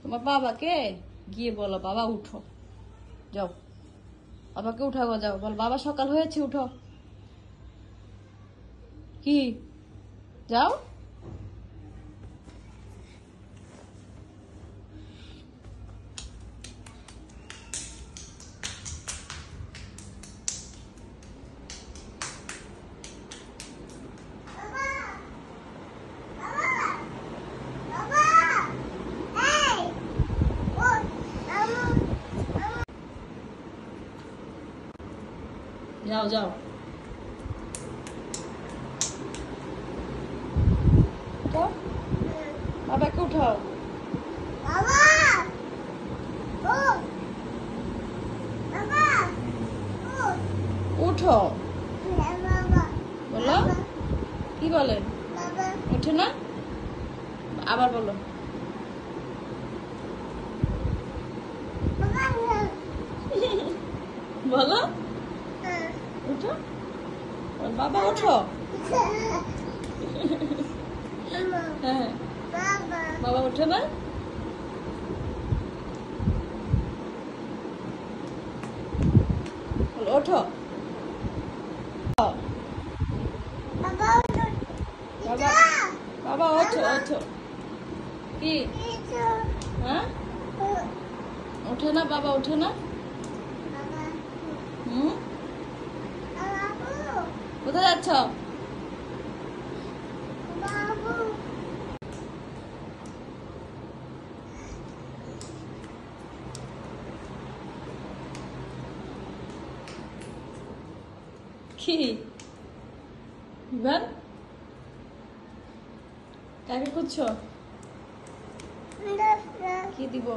তোমার বাবাকে গিয়ে বলো বাবা উঠো, যাও বাবাকে উঠাবো, যাও বল বাবা সকাল হয়েছে উঠো। কি যাও, যাও যাও বাবাকে উঠাও। উঠো বলো, কি বলেন? উঠে না, আবার বলো। বলো উঠো, বাবা উঠো। হ্যাঁ বাবা উঠে না, ওঠো বাবা, বাবা ওঠো ওঠো। কি হ্যাঁ ওঠে না, বাবা ওঠে না। কোথায় যাচ্ছ? কি কাকে খুঁজছো? কি দিব?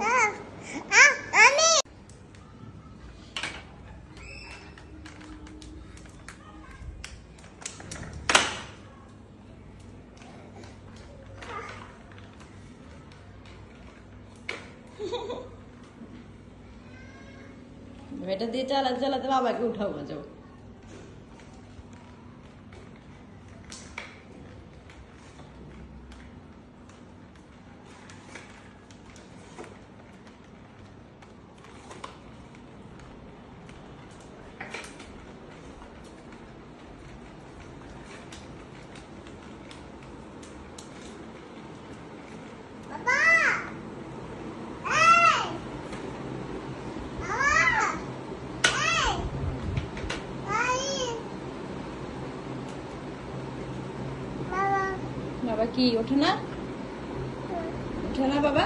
এটা দিয়ে চালাতে চালাতে বাবাকে উঠাবো, যাও। বাবা কি ওঠে না, ওঠে না বাবা,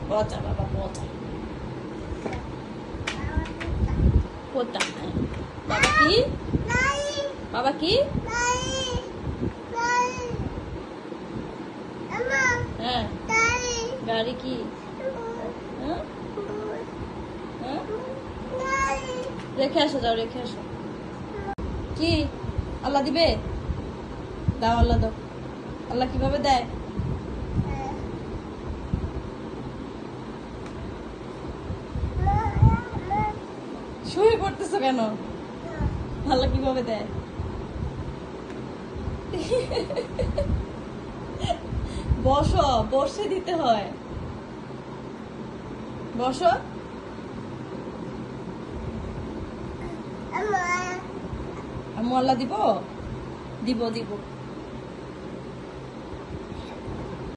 পচা বাবা পচা পোতা। বাবা কি, বাবা কি, হ্যাঁ গাড়ি কি, হ্যাঁ হ্যাঁ রেখে আসো, যাও রেখে আসো। কি আল্লাহ দিবে? দাও আল্লাহ দাও। আল্লাহ কিভাবে দেয়? শুয়ে পড়তেছো কেন? আল্লাহ কিভাবে দেয়? বসো, বসে দিতে হয়, বসো। আম্মু আল্লাহ দিব, দিব দিব।